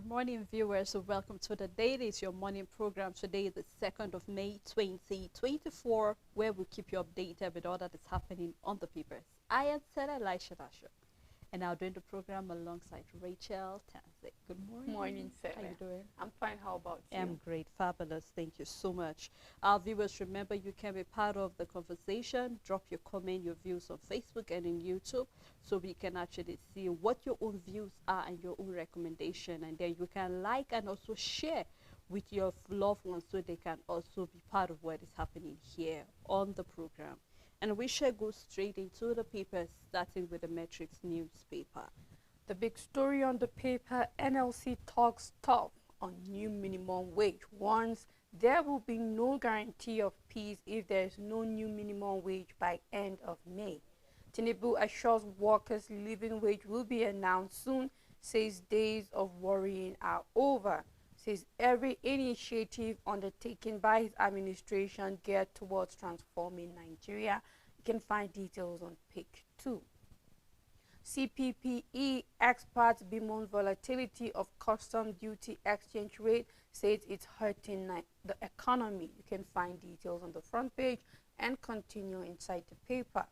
Good morning, viewers. So welcome to the Dailies, your morning program. Today, the 2nd of May, 2024, where we keep you updated with all that is happening on the papers. I am Sarah Elisha Dasha, and I'll doing the program alongside Rachel Tanzi. Good morning. Morning, Sarah. How you doing? I'm fine. How about you? I'm great. Fabulous. Thank you so much. Our viewers, remember you can be part of the conversation. Drop your comment, your views on Facebook and in YouTube, so we can actually see what your own views are and your own recommendation. And then you can like and also share with your loved ones so they can also be part of what is happening here on the program. And we shall go straight into the papers, starting with the Metrics newspaper. The big story on the paper, NLC talks tough on new minimum wage, warns there will be no guarantee of peace if there is no new minimum wage by end of May. Tinubu assures workers living wage will be announced soon, says days of worrying are over, says every initiative undertaken by his administration geared towards transforming Nigeria. You can find details on page 2. CPPE experts bemoan volatility of custom duty exchange rate, says it's hurting the economy. You can find details on the front page and continue inside the paper.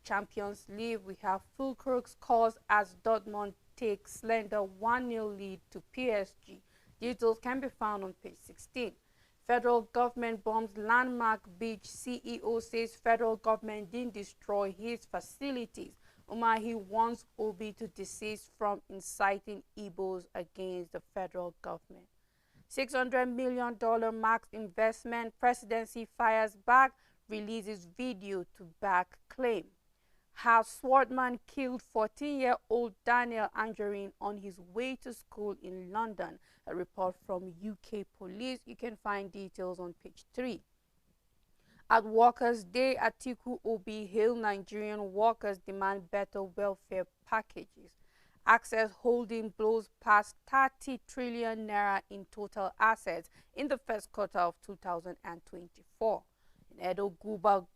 Champions League, we have Fulkrug scores as Dortmund takes slender 1-0 lead to PSG. Details can be found on page 16. Federal government bombs landmark beach. CEO says federal government didn't destroy his facilities. Umahi wants Obi to desist from inciting Igbos against the federal government. $600 million max investment. Presidency fires back, releases video to back claim. How Swordman killed 14-year-old Daniel Angerin on his way to school in London. A report from UK police. You can find details on page 3. At Workers' Day, Atiku Obi hail Nigerian workers demand better welfare packages. Access Holding blows past 30 trillion naira in total assets in the first quarter of 2024. In Edo Guba,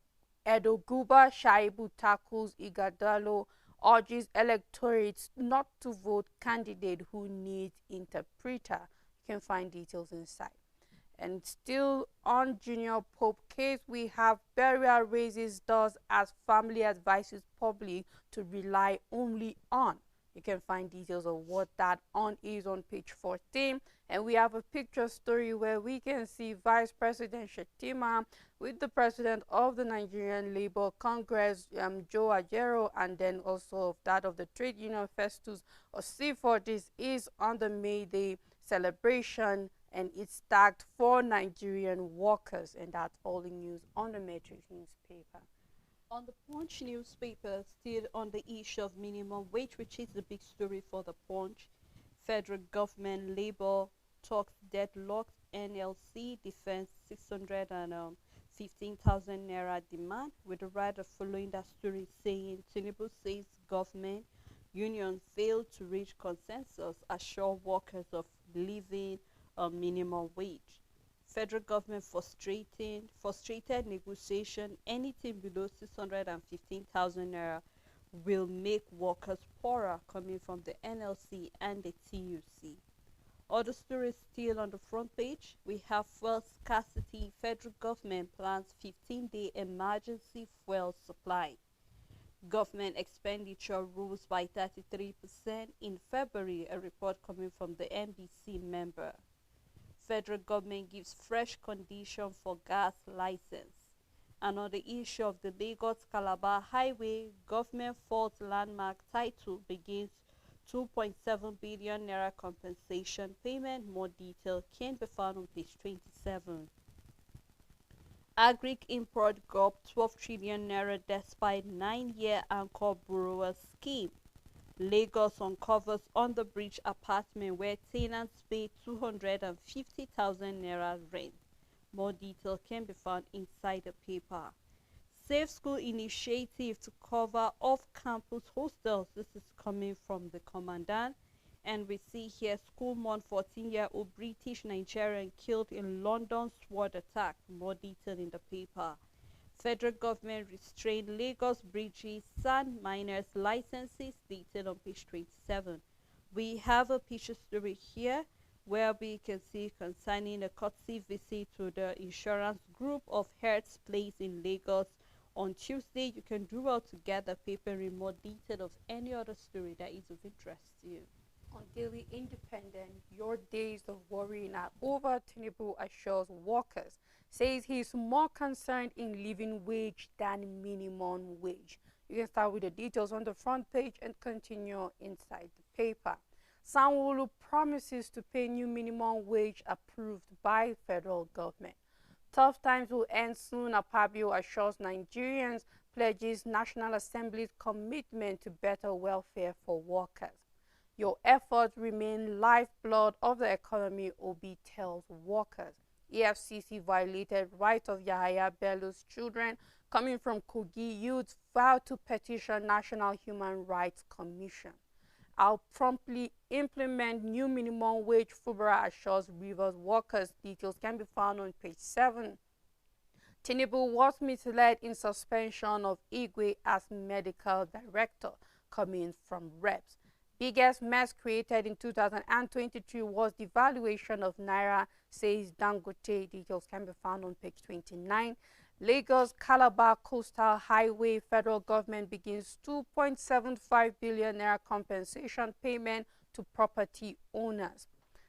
Shaibu tackles Igadalo, urges electorates not to vote candidate who needs interpreter. You can find details inside. And still on Junior Pope case, we have burial raises does as family advises public to rely only on. You can find details of what that on is on page 14. And we have a picture story where we can see Vice President Shettima with the President of the Nigerian Labour Congress, Joe Ajero, and then also that of the Trade Union Festus Osifo. This is on the May Day celebration, and it's tagged for Nigerian workers, and that's all the news on the Matrix newspaper. On the Punch newspaper, still on the issue of minimum wage, which is the big story for the Punch. Federal government labor talks deadlocked. NLC defends 615,000 naira demand, with the writer following that story saying Tinubu says government union failed to reach consensus, assure workers of living a minimum wage. Federal government frustrated negotiation. Anything below 615,000 naira will make workers poorer, coming from the NLC and the TUC. Other stories still on the front page. We have fuel scarcity. Federal government plans 15-day emergency fuel supply. Government expenditure rose by 33% in February, a report coming from the NBC member. Federal government gives fresh condition for gas license. And on the issue of the Lagos-Calabar highway, government fault landmark title begins 2.7 billion naira compensation payment. More detail can be found on page 27. Agric import go up 12 trillion naira despite 9-year anchor borrower scheme. Lagos uncovers under-bridge apartment where tenants pay 250,000 naira rent. More detail can be found inside the paper. Safe School initiative to cover off-campus hostels. This is coming from the commandant. And we see here school mourn 14-year-old British Nigerian killed in London sword attack. More detail in the paper. Federal government restrained Lagos bridges, sand miners licenses, detailed on page 27. We have a picture story here where we can see concerning a courtesy visit to the insurance group of Hertz Place in Lagos on Tuesday. You can do well to get the paper in more detail of any other story that is of interest to you. On Daily Independent, your days of worrying are over. Tinubu assures workers, says he's more concerned in living wage than minimum wage. You can start with the details on the front page and continue inside the paper. Sanwo-Olu promises to pay new minimum wage approved by federal government. Tough times will end soon, Akpabio assures Nigerians, pledges National Assembly's commitment to better welfare for workers. Your efforts remain lifeblood of the economy, Obi tells workers. EFCC violated right of Yahaya Bello's children coming from Kogi youths vowed to petition National Human Rights Commission. I'll promptly implement new minimum wage, Fubara assures Rivers workers. Details can be found on page 7. Tinubu was misled in suspension of Igwe as medical director, coming from reps. Biggest mess created in 2023 was the valuation of Naira, says Dangote. Details can be found on page 29. Lagos Calabar Coastal Highway, federal government begins 2.75 billion naira compensation payment to property owners.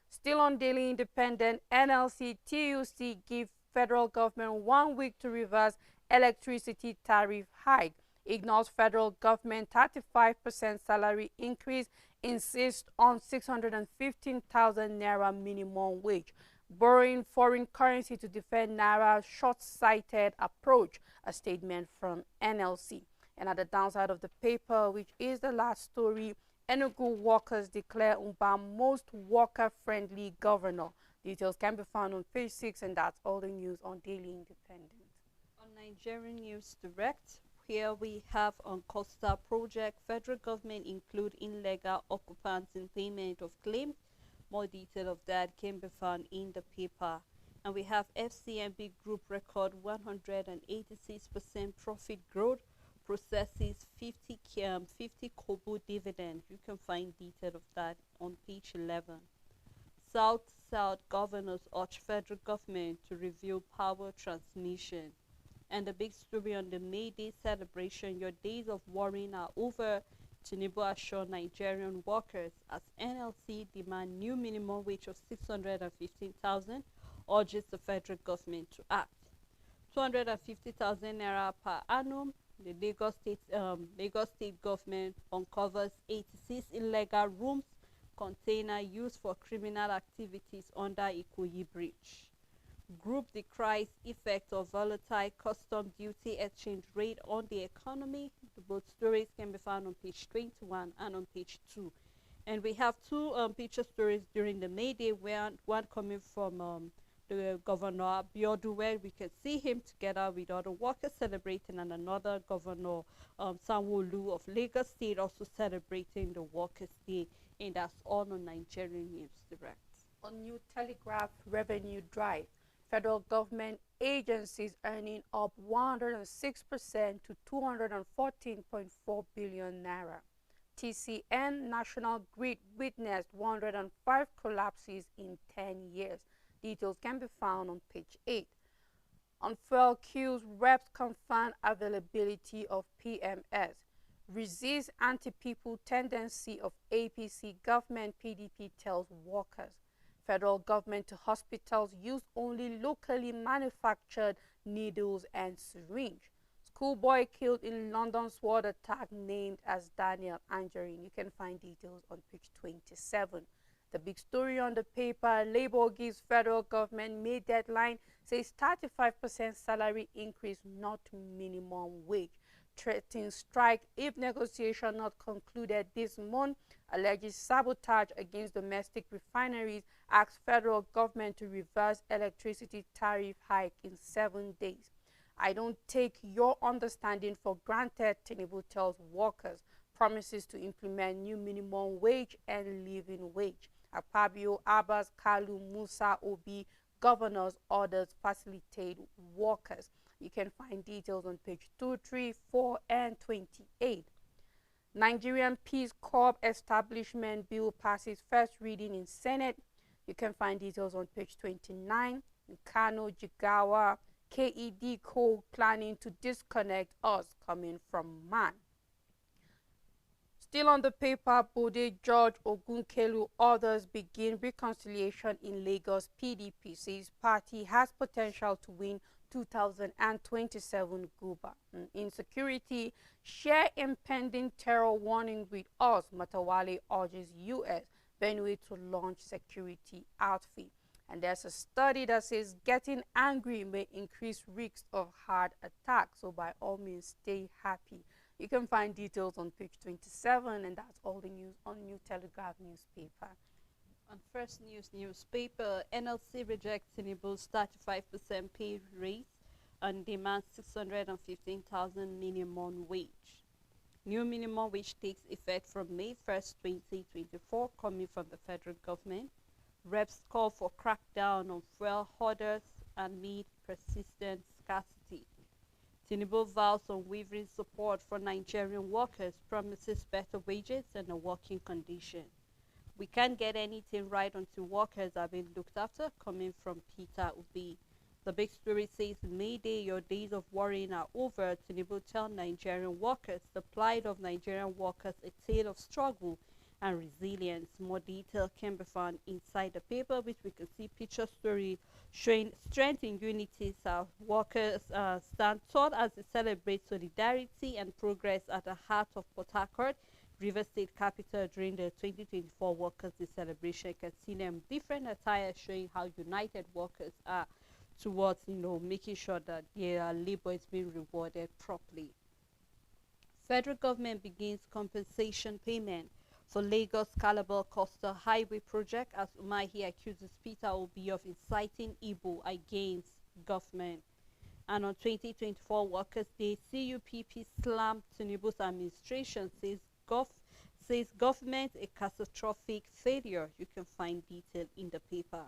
Still on Daily Independent, NLC TUC give federal government 1 week to reverse electricity tariff hike. Ignores federal government 35% salary increase, insists on 615,000 naira minimum wage. Borrowing foreign currency to defend naira, short-sighted approach, a statement from NLC. And at the downside of the paper, which is the last story, Enugu workers declare Umba most worker-friendly governor. Details can be found on page 6, and that's all the news on Daily Independent. On Nigerian News Direct, here we have on Costa Project, federal government include illegal occupants in payment of claim. More detail of that can be found in the paper. And we have FCMB Group record 186% profit growth, processes 50 kobo dividend. You can find detail of that on page 11. South governors urge federal government to review power transmission. And the big story on the May Day celebration, your days of worrying are over. Tinubu assure Nigerian workers as NLC demand new minimum wage of 615,000, urges the federal government to act. 250,000 naira per annum. The Lagos State government uncovers 86 illegal rooms container used for criminal activities under Ikoyi Bridge. Group decries effect of volatile custom duty exchange rate on the economy. Both stories can be found on page 21 and on page 2. And we have two picture stories during the May Day, one coming from the Governor Biodu, where we can see him together with other workers celebrating, and another Governor Sanwo-Olu of Lagos State also celebrating the Workers' Day. And that's all on Nigerian News Direct. On New Telegraph, revenue drive. Federal government agencies earning up 106% to 214.4 billion naira. TCN National Grid witnessed 105 collapses in 10 years. Details can be found on page 8. On fuel queues, reps confirm availability of PMS. Resist anti-people tendency of APC government, PDP tells workers. Federal government to hospitals use only locally manufactured needles and syringe. Schoolboy killed in London sword attack named as Daniel Angerin. You can find details on page 27. The big story on the paper, Labour gives federal government May deadline, says 35% salary increase, not minimum wage. Threatens strike if negotiation not concluded this month. Alleges sabotage against domestic refineries, asks federal government to reverse electricity tariff hike in 7 days. I don't take your understanding for granted, Tinubu tells workers, promises to implement new minimum wage and living wage. Akpabio, Abbas, Kalu, Musa, Obi, governors orders facilitate workers. You can find details on page 2, 3, 4, and 28. Nigerian Peace Corps Establishment Bill passes first reading in Senate. You can find details on page 29. Kano, Jigawa, KED coal planning to disconnect us coming from man. Still on the paper, Bode, George, Ogunkelu, others begin reconciliation in Lagos. PDP says party has potential to win 2027 Guba. Insecurity, share impending terror warning with us. Matawale urges US Benue to launch security outfit. And there's a study that says getting angry may increase risks of heart attack. So by all means, stay happy. You can find details on page 27, and that's all the news on New Telegraph newspaper. On First News newspaper, NLC rejects Tinubu's 35% pay raise and demands 615,000 minimum wage. New minimum wage takes effect from May 1st, 2024, coming from the federal government. Reps call for crackdown on fuel hoarders amid persistent scarcity. Tinubu vows unwavering support for Nigerian workers, promises better wages and a working condition. We can't get anything right until workers are being looked after, coming from Peter Ubi. The big story says, Mayday, your days of worrying are over. Tinubu tell Nigerian workers the plight of Nigerian workers, a tale of struggle and resilience. More detail can be found inside the paper, which we can see picture story showing strength in unity. Our workers stand tall as they celebrate solidarity and progress at the heart of Port Harcourt, River State capital, during the 2024 Workers' Day celebration. You can see them different attire showing how united workers are towards, making sure that their labor is being rewarded properly. Federal government begins compensation payment for Lagos Calabar Coastal Highway project as Umahi accuses Peter Obi of inciting Igbo against government. And on 2024 Workers' Day, CUPP slammed Tinubu's administration, says government a catastrophic failure. You can find detail in the paper.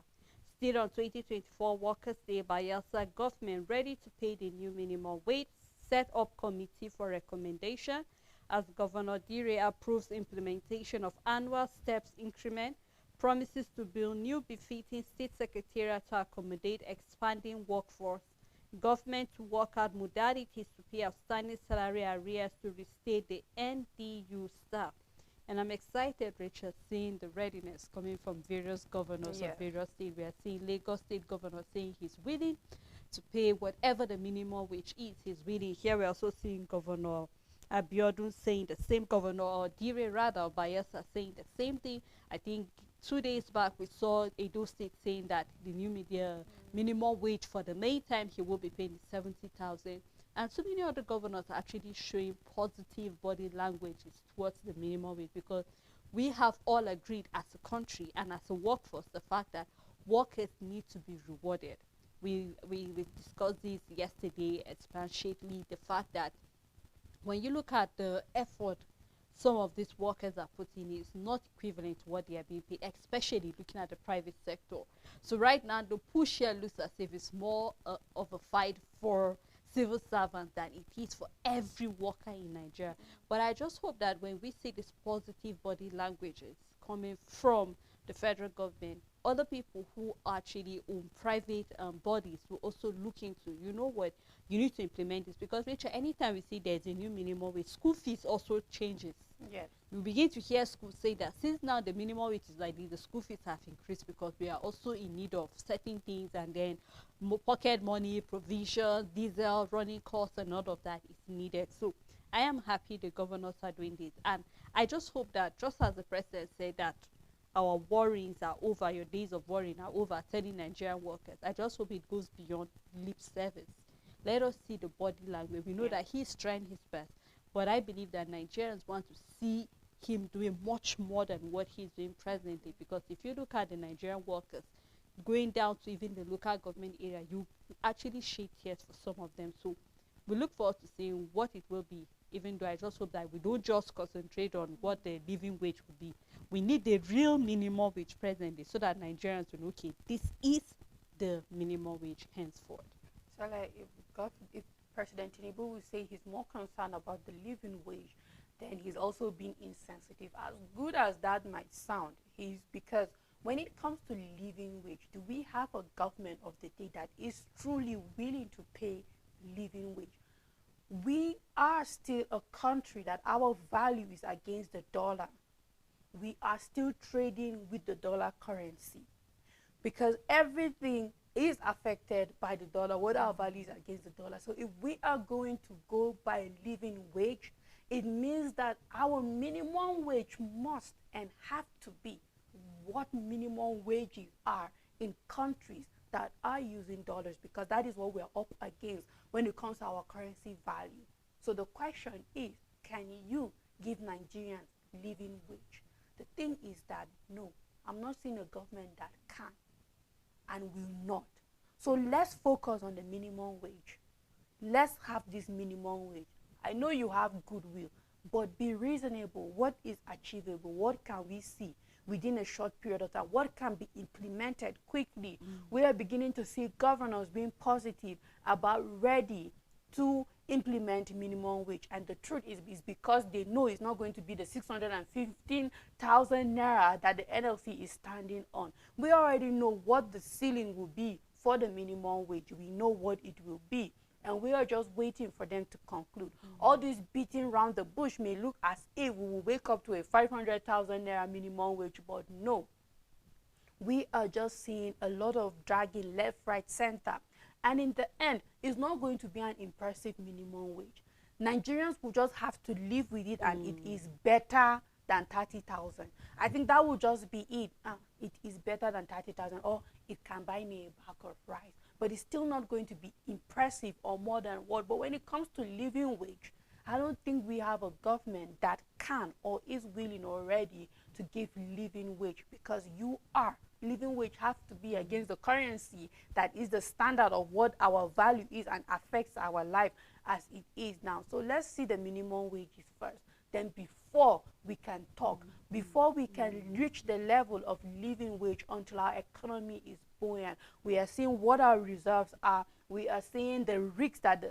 Still on 2024 Workers' Day, Bayelsa government ready to pay the new minimum wage, set up committee for recommendation as Governor Dire approves implementation of annual steps increment, promises to build new befitting state secretariat to accommodate expanding workforce, government to work out modalities to pay outstanding salary arrears to restate the NDU staff. And I'm excited, Rachel, seeing the readiness coming from various governors of various states. We are seeing Lagos State Governor saying he's willing to pay whatever the minimum wage is. He's willing. Here we're also seeing Governor Abiodun saying the same, Governor or Dire rather, Bayelsa saying the same thing. I think 2 days back we saw Edo State saying that the new minimum wage for the meantime he will be paying 70,000. And so many other governors are actually showing positive body languages towards the minimum wage, because we have all agreed as a country and as a workforce the fact that workers need to be rewarded. We discussed this yesterday expatiately, the fact that when you look at the effort some of these workers are putting, is not equivalent to what they are being paid, especially looking at the private sector. So right now, the push here looks as if it's more of a fight for civil servants than it is for every worker in Nigeria. But I just hope that when we see this positive body languages coming from the federal government, other people who actually own private bodies will also look into, you know what, you need to implement this, because Rachel, anytime we see there's a new minimum wage, school fees also changes. Yes. We begin to hear schools say that since now the minimum wage is like this, the school fees have increased because we are also in need of certain things, and then pocket money, provision, diesel, running costs, and all of that is needed. So I am happy the governors are doing this, and I just hope that, just as the president said that our worries are over, your days of worrying are over, telling Nigerian workers, I just hope it goes beyond lip service. Let us see the body language. We know that he's trying his best, but I believe that Nigerians want to see him doing much more than what he's doing presently, because if you look at the Nigerian workers going down to even the local government area, you actually shed tears for some of them. So we look forward to seeing what it will be, even though I just hope that we don't just concentrate on what the living wage will be. We need the real minimum wage presently, so that Nigerians will know, okay, this is the minimum wage henceforth. So like if President Tinubu will say he's more concerned about the living wage, then he's also being insensitive. As good as that might sound, because when it comes to living wage, do we have a government of the day that is truly willing to pay living wage? We are still a country that our value is against the dollar. We are still trading with the dollar currency because everything is affected by the dollar, what our value is against the dollar. So if we are going to go by living wage, it means that our minimum wage must and have to be what minimum wages are in countries that are using dollars, because that is what we're up against when it comes to our currency value. So the question is, can you give Nigerians living wage? The thing is that no, I'm not seeing a government that can and will not. So let's focus on the minimum wage. Let's have this minimum wage. I know you have goodwill, but be reasonable. What is achievable? What can we see within a short period of time? What can be implemented quickly? We are beginning to see governors being positive about ready to implement minimum wage, and the truth is because they know it's not going to be the 615,000 naira that the NLC is standing on. We already know what the ceiling will be for the minimum wage. We know what it will be, and we are just waiting for them to conclude. All this beating around the bush may look as if we will wake up to a 500,000 naira minimum wage, but no. We are just seeing a lot of dragging left, right, center. And in the end, it's not going to be an impressive minimum wage. Nigerians will just have to live with it, and it is better than 30,000. I think that will just be it. It is better than 30,000, or it can buy me a bag of rice. But it's still not going to be impressive or more than what. But when it comes to living wage, I don't think we have a government that can or is willing or ready to give living wage, because living wage has to be against the currency that is the standard of what our value is and affects our life as it is now. So let's see the minimum wages first. Then before we can talk, before we can reach the level of living wage until our economy is buoyant, we are seeing what our reserves are. We are seeing the risks that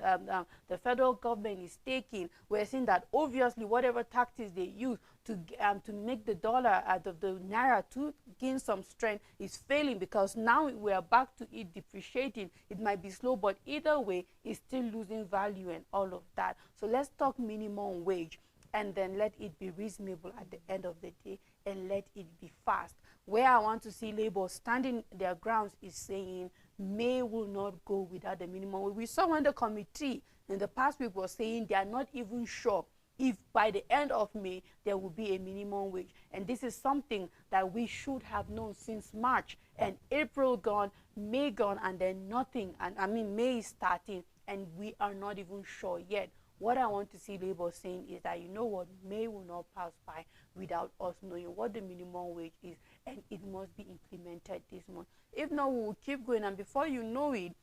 the federal government is taking. We're seeing that obviously whatever tactics they use to make the dollar out of the naira to gain some strength is failing, because now we are back to it depreciating. It might be slow, but either way, it's still losing value and all of that. So let's talk minimum wage, and then let it be reasonable at the end of the day, and let it be fast. Where I want to see Labour standing their grounds is saying May will not go without the minimum wage. We saw when the committee in the past week was saying they are not even sure if by the end of May there will be a minimum wage. And this is something that we should have known since March, and April gone, May gone, and then nothing. And I mean, May is starting and we are not even sure yet. What I want to see Labour saying is that, you know what, May will not pass by without us knowing what the minimum wage is, and it must be implemented this month. If not, we will keep going, and before you know it,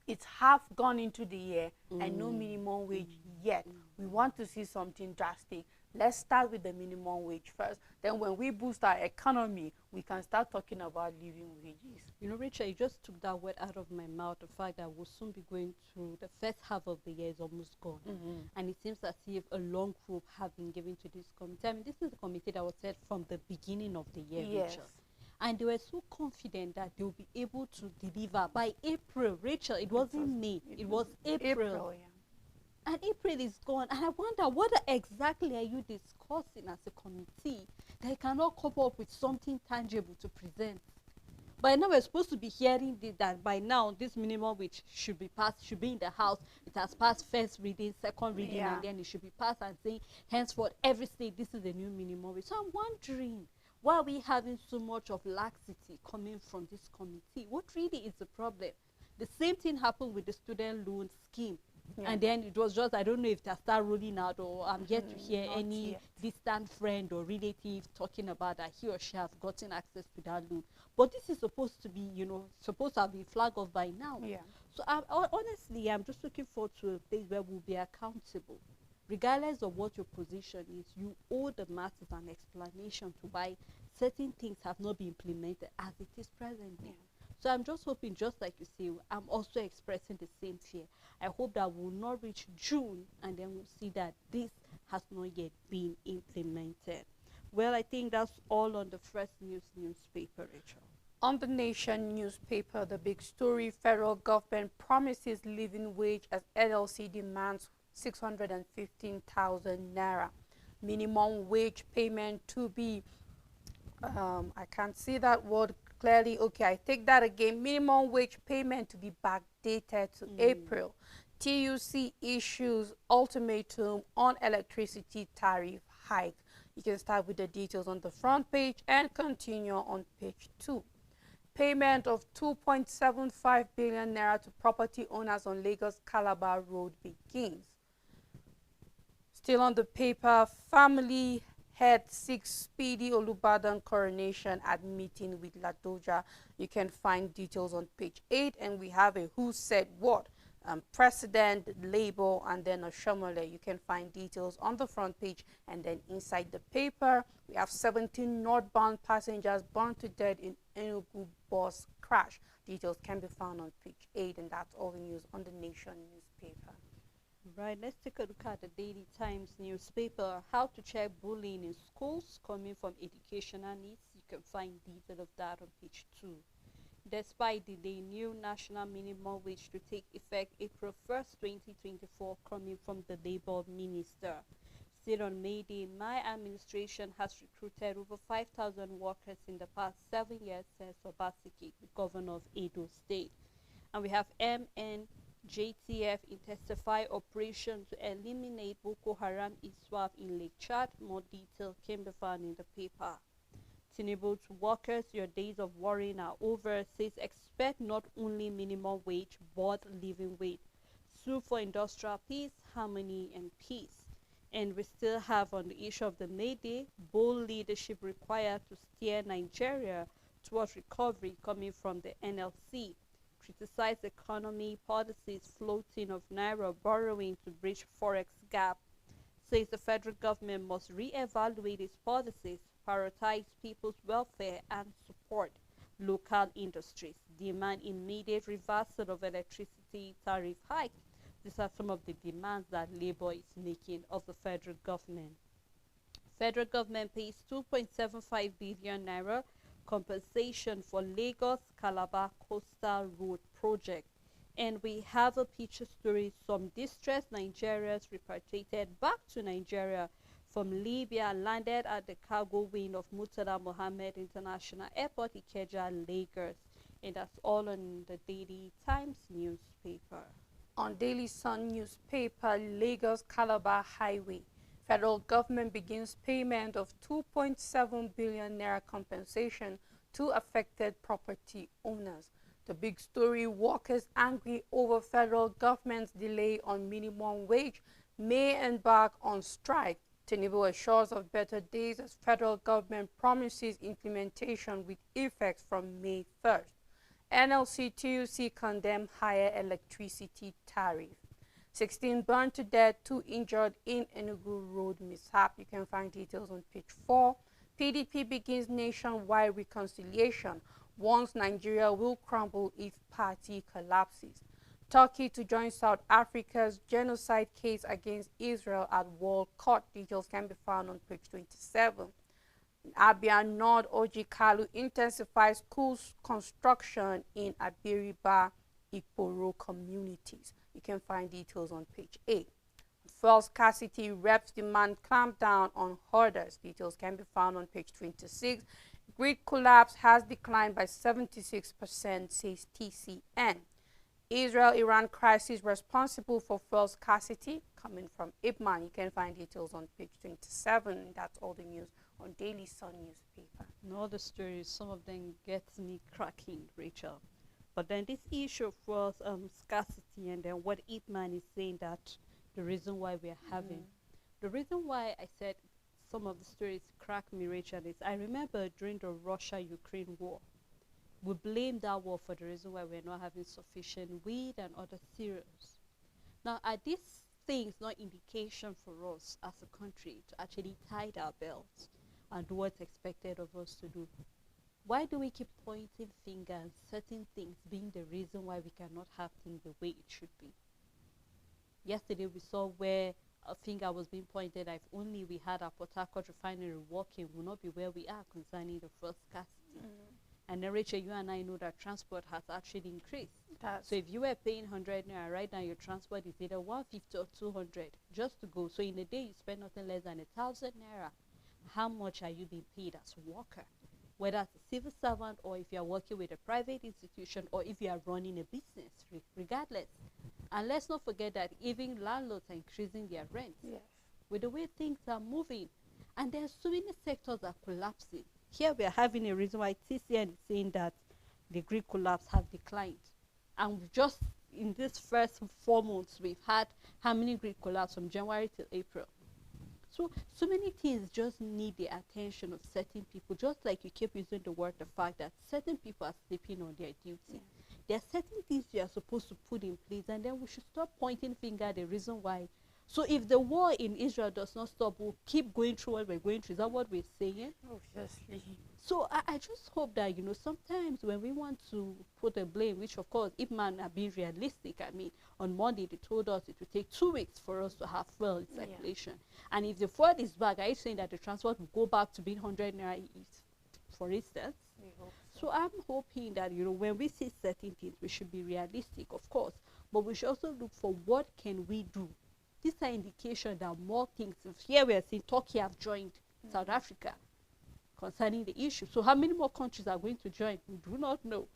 it's half gone into the year and no minimum wage yet. We want to see something drastic. Let's start with the minimum wage first. Then when we boost our economy, we can start talking about living wages. You know, Rachel, you just took that word out of my mouth. The fact that we'll soon be going through the first half of the year is almost gone. And it seems as if a long rope have been given to this committee. I mean, this is the committee that was set from the beginning of the year, Yes. Rachel. And they were so confident that they will be able to deliver by April. Rachel, it wasn't May, it was April. Yeah. And April is gone, and I wonder, what exactly are you discussing as a committee that you cannot come up with something tangible to present? By now, we're supposed to be hearing that by now this minimum wage should be passed, should be in the House. It has passed first reading, second reading, and then it should be passed and saying, henceforth, every state, this is the new minimum wage. So I'm wondering, why are we having so much of laxity coming from this committee? What really is the problem? The same thing happened with the student loan scheme. And then it was just, I don't know if they start rolling out, or I'm yet to hear any distant friend or relative talking about that he or she has gotten access to that loan. But this is supposed to be, you know, supposed to have been flagged off by now. So honestly, I'm just looking forward to a place where we'll be accountable. Regardless of what your position is, you owe the masses an explanation to why certain things have not been implemented as it is presently. So I'm just hoping, just like you say, I'm also expressing the same fear. I hope that we'll not reach June and then we'll see that this has not yet been implemented. Well, I think that's all on the first news newspaper, Rachel. On the Nation newspaper, the big story, federal government promises living wage as LLC demands 615,000 naira. Minimum wage payment to be, I can't see that word clearly. Okay, I take that again. Minimum wage payment to be backdated to April. TUC issues ultimatum on electricity tariff hike. You can start with the details on the front page and continue on page 2. Payment of 2.75 billion naira to property owners on Lagos Calabar Road begins. Still on the paper, family head seeks speedy Olubadan coronation at meeting with Ladoja. You can find details on page 8, and we have a who said what. President, label, and then a Shomole. You can find details on the front page, and then inside the paper, we have 17 northbound passengers burned to death in Enugu bus crash. Details can be found on page 8, and that's all the news on the Nation newspaper. Right, let's take a look at the Daily Times newspaper. How to check bullying in schools coming from educational needs. You can find detail of that on page 2. Despite delay, new national minimum wage to take effect April 1st, 2024, coming from the Labour Minister. Still on May Day, my administration has recruited over 5,000 workers in the past 7 years, says Obaseki, the governor of Edo State. And we have MNJTF intensify operation to eliminate Boko Haram ISWAP in Lake Chad. More detail can be found in the paper. Tinubu to workers, your days of worrying are over, says expect not only minimum wage but living wage. Sue for industrial peace, harmony and peace. And we still have on the issue of the May Day, bold leadership required to steer Nigeria towards recovery coming from the NLC. Criticize economy policies, floating of Naira borrowing to bridge forex gap. Says the federal government must re-evaluate its policies, prioritize people's welfare and support local industries. Demand immediate reversal of electricity tariff hike. These are some of the demands that Labour is making of the federal government. Federal government pays 2.75 billion naira compensation for Lagos Calabar Coastal Road project. And we have a picture story, some distressed Nigerians repatriated back to Nigeria from Libya landed at the cargo wing of Murtala Mohammed International Airport, Ikeja, Lagos. And that's all on the Daily Times newspaper. On Daily Sun newspaper, Lagos Calabar Highway. Federal government begins payment of 2.7 billion naira compensation to affected property owners. The big story, workers angry over federal government's delay on minimum wage may embark on strike. Tinubu assures of better days as federal government promises implementation with effect from May 1st. NLC TUC condemn higher electricity tariff. 16 burned to death, 2 injured in Enugu road mishap. You can find details on page 4. PDP begins nationwide reconciliation. Warns Nigeria will crumble if party collapses. Turkey to join South Africa's genocide case against Israel at World Court. Details can be found on page 27. Abia North Ojikalu intensifies schools construction in Abiriba, Ikporo communities. You can find details on page 8. Fuel scarcity, reps demand clamp down on hoarders. Details can be found on page 26. Grid collapse has declined by 76%, says TCN. Israel-Iran crisis responsible for fuel scarcity, coming from Ipman. You can find details on page 27. That's all the news on Daily Sun newspaper. And all the stories, some of them gets me cracking, Rachel. But then this issue of fuel scarcity, and then what Ipman is saying that the reason why we are having. The reason why I said some of the stories crack me, Rachel, is I remember during the Russia-Ukraine war, we blame that war for the reason why we're not having sufficient wheat and other cereals. Now, are these things not indication for us as a country to actually tighten our belts and do what's expected of us to do? Why do we keep pointing fingers, certain things being the reason why we cannot have things the way it should be? Yesterday we saw where a finger was being pointed at. If only we had our Port Harcourt refinery working, we would not be where we are concerning the fuel scarcity. And then, Rachel, you and I know that transport has actually increased. So if you were paying 100 naira, right now your transport is either 150 or 200 just to go. So in a day, you spend nothing less than 1,000 naira. How much are you being paid as a worker? Whether as a civil servant, or if you are working with a private institution, or if you are running a business, regardless. And let's not forget that even landlords are increasing their rent. Yes. With the way things are moving. And there are so many sectors that are collapsing. Here we are having a reason why TCN is saying that the Greek collapse have declined. And just in this first 4 months, we've had how many Greek collapse from January till April? So many things just need the attention of certain people, just like you keep using the word, the fact that certain people are sleeping on their duty. Yeah. There are certain things you are supposed to put in place, and then we should stop pointing finger at the reason why. So if the war in Israel does not stop, we'll keep going through what we're going through. Is that what we're saying? Obviously. So I just hope that, sometimes when we want to put a blame, which of course, if man are being realistic, I mean, on Monday they told us it would take 2 weeks for us to have fuel in circulation. Yeah. And if the fuel is back, are you saying that the transport will go back to being 100 naira each, for instance? We hope so. I'm hoping that, when we see certain things, we should be realistic, of course, but we should also look for what can we do. These are indications that more things, here we are seeing Turkey have joined South Africa concerning the issue. So how many more countries are going to join? We do not know.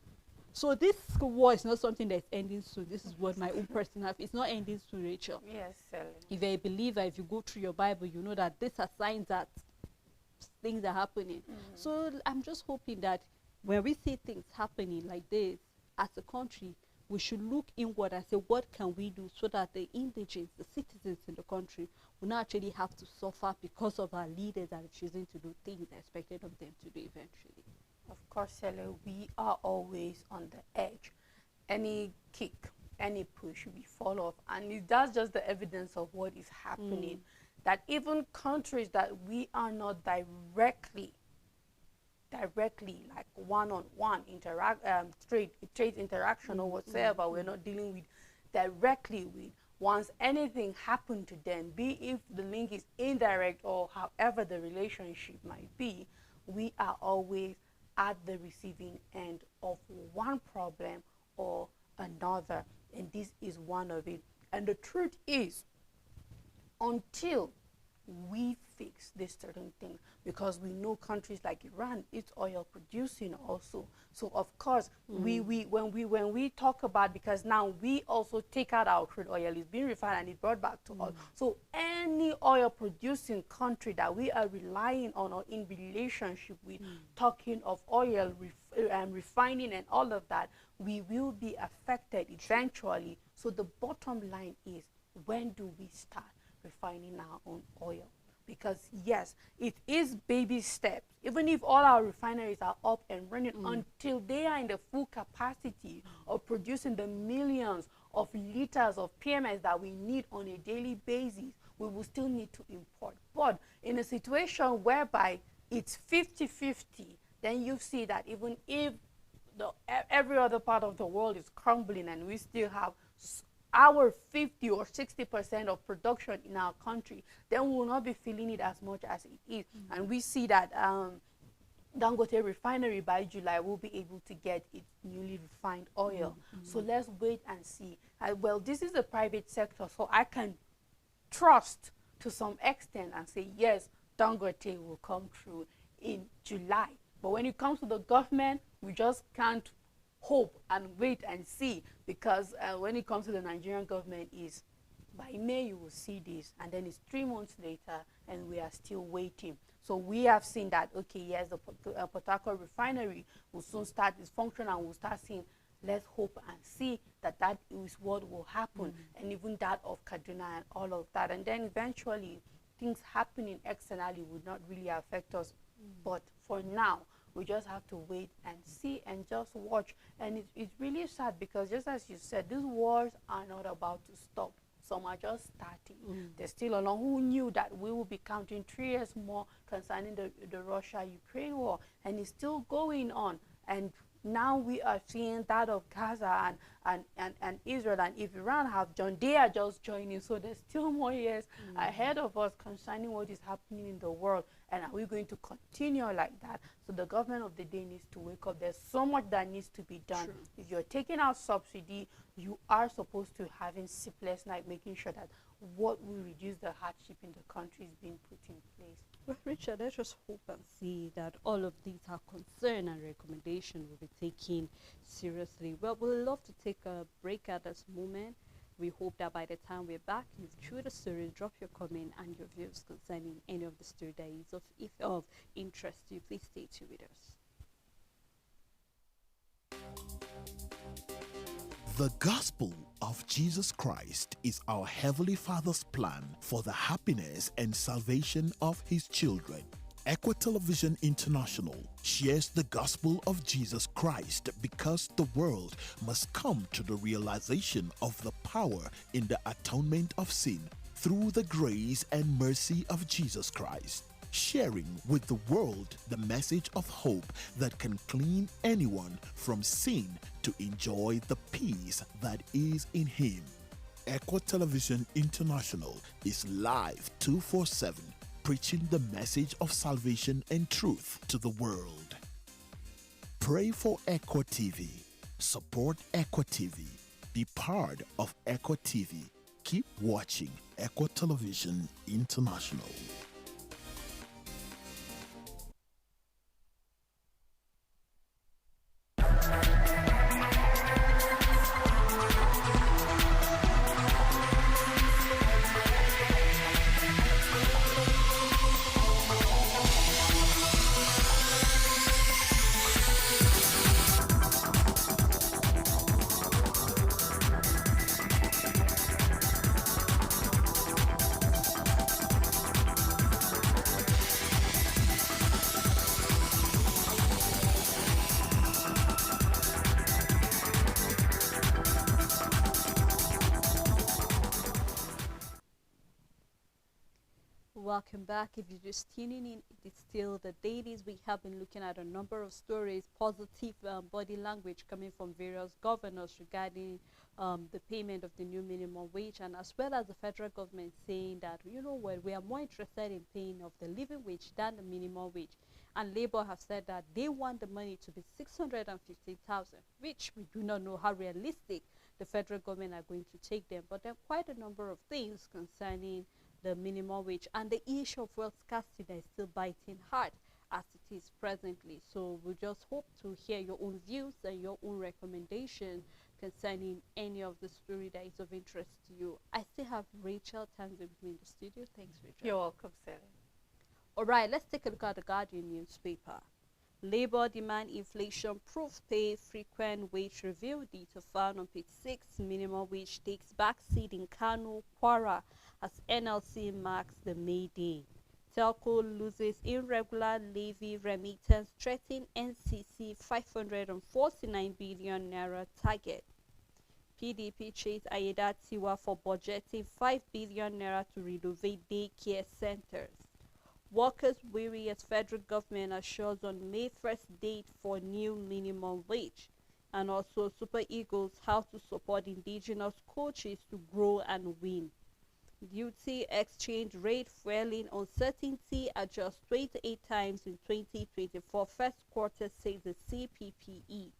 So this war is not something that's ending soon. This is what my own personal, it's not ending soon, Rachel. Yes, Sally. If you're a believer, if you go through your Bible, you know that these are signs that things are happening. So I'm just hoping that when we see things happening like this, as a country, we should look inward and say, what can we do so that the indigents, the citizens in the country, will not actually have to suffer because of our leaders that are choosing to do things expected of them to do eventually. Of course, Sally, we are always on the edge. Any kick, any push, we fall off. And that's just the evidence of what is happening. That even countries that we are not directly like one-on-one trade interaction or whatsoever, we're not dealing with directly with, once anything happened to them, be if the link is indirect or however the relationship might be, we are always at the receiving end of one problem or another, and this is one of it. And the truth is, until we fix this certain thing, because we know countries like Iran, it's oil producing also. So of course, when we talk about, because now we also take out our crude oil, it's being refined and it's brought back to us. So any oil producing country that we are relying on or in relationship with, talking of oil refining and all of that, we will be affected eventually. So the bottom line is, when do we start refining our own oil? Because yes, it is baby steps. Even if all our refineries are up and running, until they are in the full capacity of producing the millions of liters of PMS that we need on a daily basis, we will still need to import. But in a situation whereby it's 50-50, then you see that even if every other part of the world is crumbling and we still have our 50 or 60% of production in our country, then we will not be feeling it as much as it is. And we see that Dangote refinery by July will be able to get its newly refined oil. So let's wait and see. Well, this is the private sector, so I can trust to some extent and say, yes, Dangote will come through in July. But when it comes to the government, we just can't hope and wait and see, because when it comes to the Nigerian government, is by May you will see this, and then it's 3 months later and we are still waiting. So we have seen that, okay, yes, the Port Harcourt refinery will soon start its function, and we'll start seeing, let's hope and see that that is what will happen, and even that of Kaduna and all of that. And then eventually things happening externally would not really affect us. But for now, we just have to wait and see and just watch. And it's really sad, because just as you said, these wars are not about to stop. Some are just starting. There's still a lot. Who knew that we will be counting 3 years more concerning the Russia-Ukraine war? And it's still going on. And Now we are seeing that of Gaza and Israel, and if Iran have joined, they are just joining. So there's still more years ahead of us concerning what is happening in the world. And are we going to continue like that? So the government of the day needs to wake up. There's so much that needs to be done. True. If you're taking out subsidy, you are supposed to having sleepless night, making sure that what will reduce the hardship in the country is being put in place. Well, Richard, let's just hope and see that all of these are concern and recommendation will be taken seriously. Well, we'd love to take a break at this moment. We hope that by the time we're back, you've chewed the story, drop your comment and your views concerning any of the story that is of interest to you. Please stay tuned with us. The gospel of Jesus Christ is our Heavenly Father's plan for the happiness and salvation of His children. Equa Television International shares the gospel of Jesus Christ because the world must come to the realization of the power in the atonement of sin through the grace and mercy of Jesus Christ. Sharing with the world the message of hope that can clean anyone from sin to enjoy the peace that is in Him. Equa Television International is live 24/7, preaching the message of salvation and truth to the world. Pray for Equa TV. Support Equa TV. Be part of Equa TV. Keep watching Equa Television International. Welcome back. If you're just tuning in, it is still the dailies. We have been looking at a number of stories, positive body language coming from various governors regarding the payment of the new minimum wage, and as well as the federal government saying that, you know what, we are more interested in paying of the living wage than the minimum wage. And Labour have said that they want the money to be 650,000, which we do not know how realistic the federal government are going to take them. But there are quite a number of things concerning the minimum wage and the issue of wealth scarcity that is still biting hard as it is presently. So we just hope to hear your own views and your own recommendation concerning any of the story that is of interest to you. I still have Rachel Tanzi with me in the studio. Thanks, Rachel. You're welcome, Sally. All right, let's take a look at the Guardian newspaper. Labour demand inflation proof pay frequent wage review. Detail found on page 6. Minimum wage takes back seat in Kano, Kwara as NLC marks the May Day. Telco loses irregular levy remittance, threatening NCC 549 billion naira target. PDP chase Ayeda Tiwa for budgeting 5 billion naira to renovate daycare centers. Workers weary as federal government assures on May 1st date for new minimum wage. And also Super Eagles, how to support indigenous coaches to grow and win. Duty exchange rate fueling uncertainty adjusts 28 times in 2024 first quarter, says the CPPE.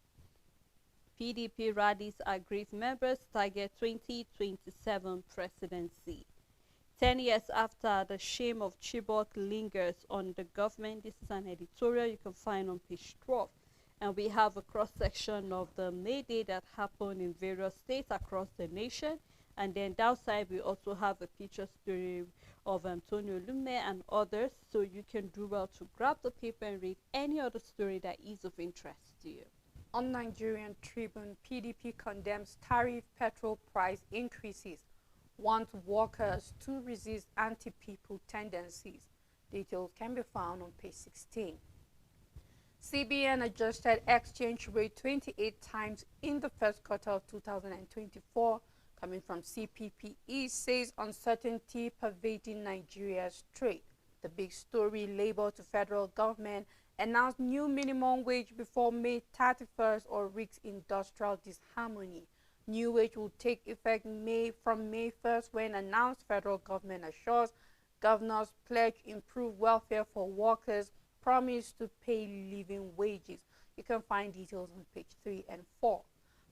PDP rallies aggrieved members target 2027 presidency. 10 years after the shame of Chibok lingers on the government. This is an editorial you can find on page 12. And we have a cross-section of the May Day that happened in various states across the nation. And then downside, we also have a picture story of Antonio Lume and others. So you can do well to grab the paper and read any other story that is of interest to you. On Nigerian Tribune, PDP condemns tariff petrol price increases, wants workers to resist anti-people tendencies. Details can be found on page 16. CBN adjusted exchange rate 28 times in the first quarter of 2024, coming from CPPE, says uncertainty pervading Nigeria's trade. The big story, Labour to federal government Announce new minimum wage before May 31st or risks industrial disharmony. New wage will take effect from May 1st when announced. Federal government assures governors pledge improve welfare for workers, promise to pay living wages. You can find details on page 3 and 4.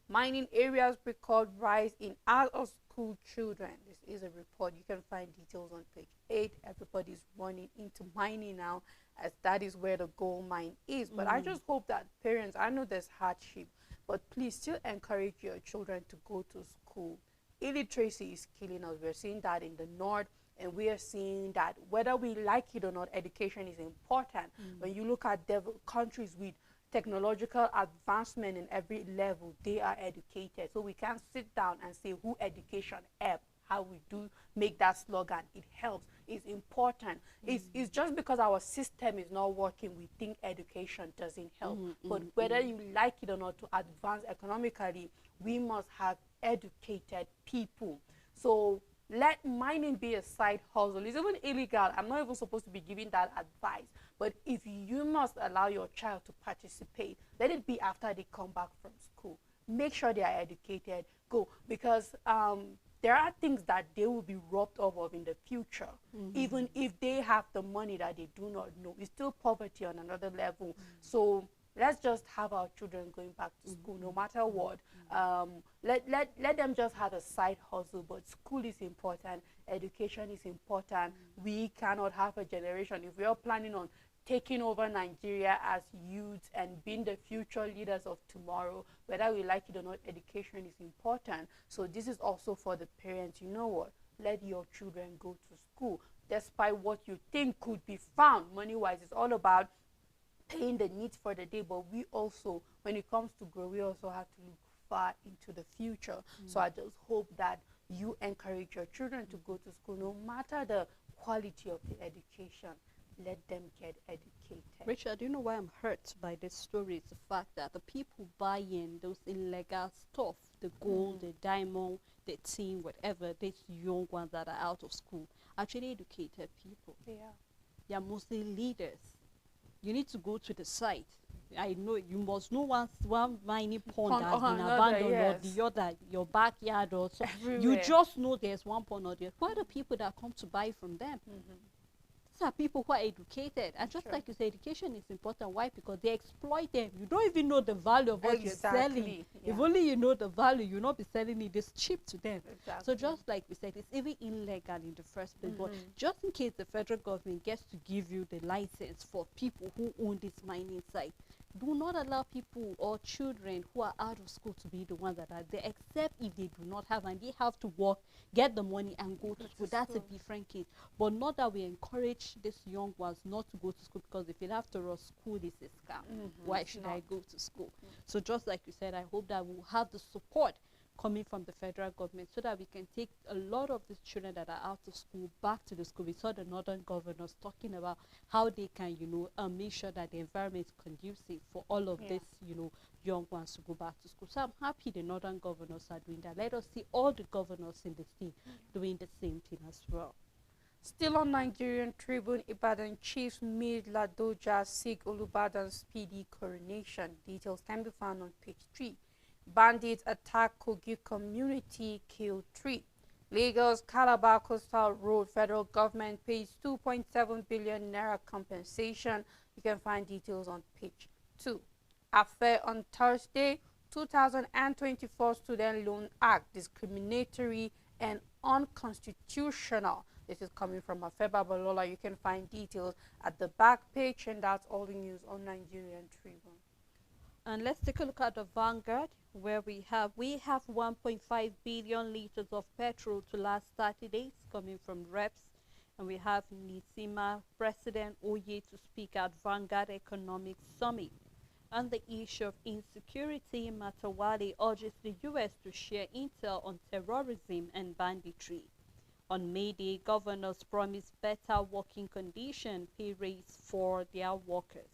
Mining areas record rise in out-of-school children. This is a report. You can find details on page 8. Everybody's running into mining now, as that is where the gold mine is. But I just hope that parents, I know there's hardship, but please still encourage your children to go to school. Illiteracy is killing us. We're seeing that in the north, and we are seeing that whether we like it or not, education is important. When you look at countries with technological advancement in every level, they are educated. So we can't sit down and say who education help, how we do make that slogan. It helps. It's important. It's just because our system is not working, we think education doesn't help. But whether you like it or not, to advance economically, we must have educated people. So let mining be a side hustle. It's even illegal. I'm not even supposed to be giving that advice. But if you must allow your child to participate, let it be after they come back from school. Make sure they are educated. Go. Because there are things that they will be robbed of in the future. Even if they have the money that they do not know. It's still poverty on another level. So let's just have our children going back to school no matter what. Let them just have a side hustle, but school is important, education is important. We cannot have a generation, if we are planning on taking over Nigeria as youths and being the future leaders of tomorrow, whether we like it or not, education is important. So this is also for the parents. You know what? Let your children go to school, despite what you think could be found money-wise. It's all about paying the needs for the day, but we also, when it comes to grow, we also have to look far into the future. So I just hope that you encourage your children to go to school, no matter the quality of the education. Let them get educated. Richard, you know why I'm hurt by this story? It's the fact that the people buying those illegal stuff, the gold, the diamond, the tin, whatever, these young ones that are out of school, actually educated people. Yeah. They are mostly leaders. You need to go to the site. I know you must know one mining pond that has been abandoned, or the other, your backyard or so. You just know there's one pond or the other. Who are the people that come to buy from them? These are people who are educated, and just like you say, education is important. Why? Because they exploit them. You don't even know the value of what you're selling. If only you know the value, you'll not be selling it this cheap to them. So just like we said, it's even illegal in the first place. But just in case the federal government gets to give you the license for people who own this mining site, do not allow people or children who are out of school to be the ones that are there, except if they do not have and they have to work, get the money and go to school. That's a different case. But not that we encourage these young ones not to go to school, because if it after all, school is a scam. Why should I go to school? So just like you said, I hope that we'll have the support coming from the federal government so that we can take a lot of these children that are out of school back to the school. We saw the northern governors talking about how they can, make sure that the environment is conducive for all of these, young ones to go back to school. So I'm happy the northern governors are doing that. Let us see all the governors in the state doing the same thing as well. Still on Nigerian Tribune, Ibadan chiefs meet Ladoja seek Olubadan's speedy coronation. Details can be found on page 3. Bandits attack Kogi community, kill 3. Lagos Calabar Coastal Road, federal government pays 2.7 billion naira compensation. You can find details on page 2. Affair on Thursday, 2024 Student Loan Act, discriminatory and unconstitutional. This is coming from Affair Babalola. You can find details at the back page, and that's all the news on Nigerian Tribune. And let's take a look at the Vanguard, where we have 1.5 billion liters of petrol to last 30 days, coming from reps. And we have Nisima President Oye to speak at Vanguard Economic Summit. On the issue of insecurity, Matawale urges the U.S. to share intel on terrorism and banditry. On May Day, governors promised better working condition pay raise for their workers.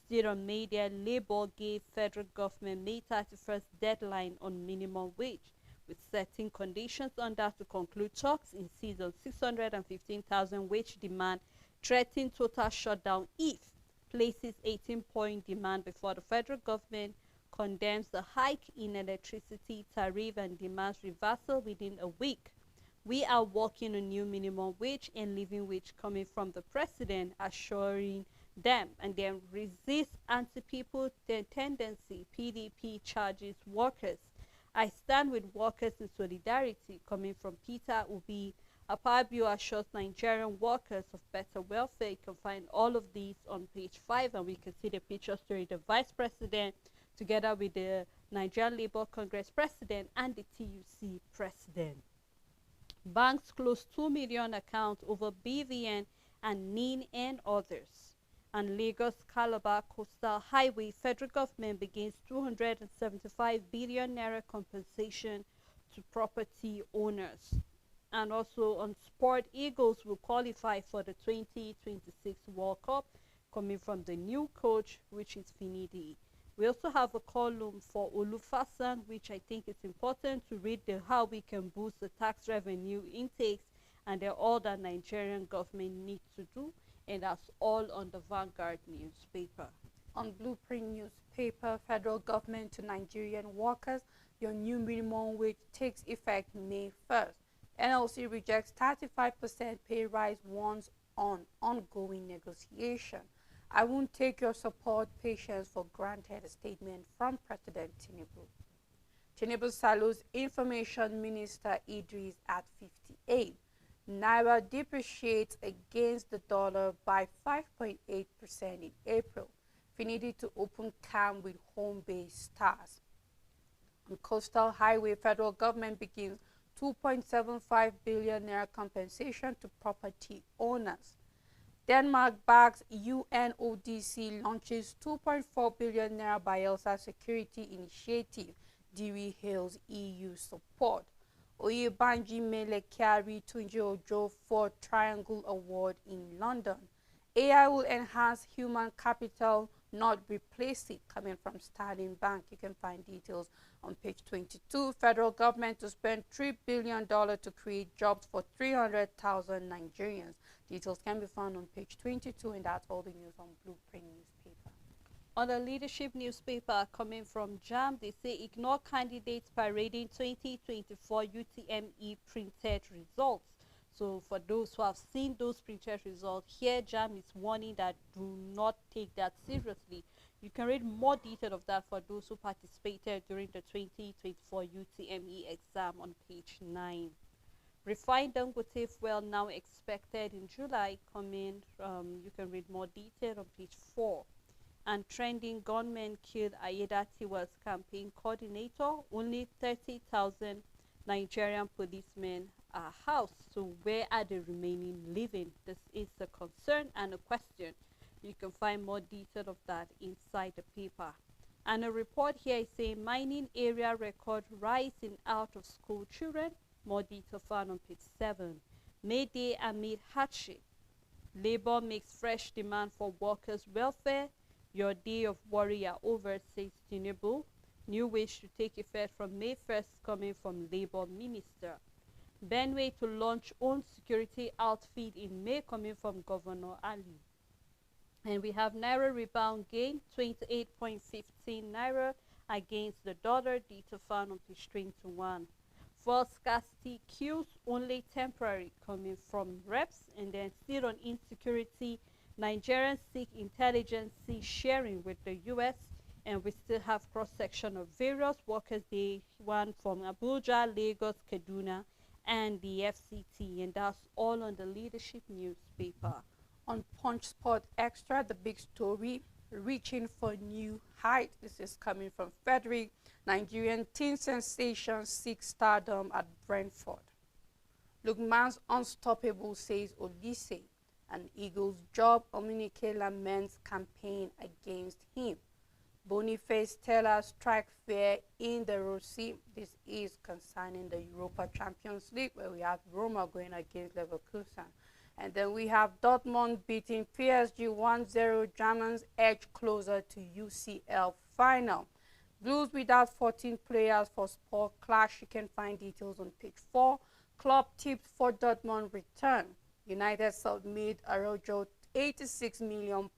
Still on May Day, Labour gave federal government May 31st deadline on minimum wage, with certain conditions under to conclude talks in season. 615,000 wage demand threatened total shutdown if places 18-point demand before the federal government, condemns the hike in electricity tariff and demands reversal within a week. We are working on new minimum wage and living wage coming from the president assuring them, and then resist anti-people tendency. PDP charges workers. I stand with workers in solidarity coming from Peter Obi. Apabio assures Nigerian workers of better welfare. You can find all of these on page 5, and we can see the picture showing the vice president together with the Nigerian Labour Congress president and the TUC president. Banks closed 2 million accounts over BVN and NIN and others. And Lagos Calabar Coastal Highway, federal government begins 275 billion naira compensation to property owners. And also on sport, Eagles will qualify for the 2026 World Cup, coming from the new coach, which is Finidi. We also have a column for Olufasan, which I think it's important to read how we can boost the tax revenue intakes, and they're all that Nigerian government needs to do, and that's all on the Vanguard newspaper. On Blueprint newspaper, federal government to Nigerian workers, your new minimum wage takes effect May 1st. NLC rejects 35% pay rise warns on ongoing negotiation. I won't take your support, patience for granted, a statement from President Tinubu. Tinubu salutes Information Minister Idris at 58. Naira depreciates against the dollar by 5.8% in April. Finidi to open camp with home-based stars. On Coastal Highway, federal government begins 2.75 billion naira compensation to property owners. Denmark backs UNODC launches 2.4 billion naira Bielsa security initiative. Dewey hails EU support. Oyebanji Mele carry Tunji Ojo for Triangle Award in London. AI will enhance human capital, not replace it, coming from Sterling Bank. You can find details on page 22. Federal government to spend $3 billion to create jobs for 300,000 Nigerians. Details can be found on page 22, and that's all the news on Blueprint newspaper. On the leadership newspaper coming from JAM, they say ignore candidates parading 2024 UTME printed results. So for those who have seen those printed results, here JAM is warning that do not take that seriously. You can read more detail of that for those who participated during the 2024 UTME exam on page 9. Refined Dangote fuel now expected in July coming. You can read more detail on page 4. And trending gunmen killed Ayedatiwa's campaign coordinator. Only 30,000 Nigerian policemen are housed. So where are the remaining living? This is a concern and a question. You can find more detail of that inside the paper. And a report here is saying mining area record rise in out-of-school children. More detail found on page 7. Mayday amid hardship. Labour makes fresh demand for workers' welfare. Your day of worry are over, says Tinubu. New wage to take effect from May 1st, coming from Labour Minister. Benway to launch own security outfit in May, coming from Governor Ali. And we have Naira rebound gain, 28.15 Naira against the dollar, detail found on page 21. Fuel scarcity queues only temporary, coming from reps. And then still on insecurity, Nigerians seek intelligence sharing with the US, and we still have cross-section of various workers. Day one from Abuja, Lagos, Kaduna, and the FCT, and that's all on the leadership newspaper. On Punch Sport Extra, the big story, reaching for new height. This is coming from Frederick. Nigerian teen sensation seeks stardom at Brentford. Lookman's unstoppable, says Olise. An Eagles job, Omunike laments campaign against him. Boniface Teller strike fear in the Rossi. This is concerning the Europa Champions League, where we have Roma going against Leverkusen. And then we have Dortmund beating PSG 1-0. Germans edge closer to UCL final. Blues without 14 players for sport clash. You can find details on page 4. Club tips for Dortmund return. United submit Araujo £86 million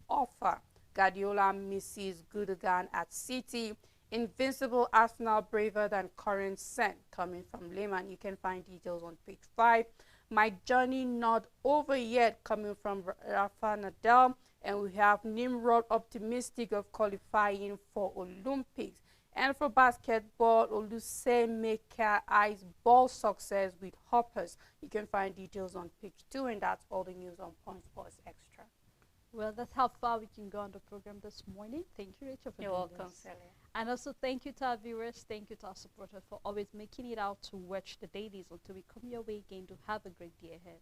offer. Guardiola misses Gundogan at City. Invincible Arsenal braver than current Sen, coming from Lehman. You can find details on page 5. My journey not over yet, coming from Rafa Nadal. And we have Nimrod optimistic of qualifying for Olympics. And for basketball, Olusemeka eyes ball success with Hoppers. You can find details on page 2, and that's all the news on Point Sports Extra. Well, that's how far we can go on the program this morning. Thank you, Rachel, for You're doing welcome, this. Celia. And also thank you to our viewers. Thank you to our supporters for always making it out to watch the dailies until we come your way again. To have a great day ahead.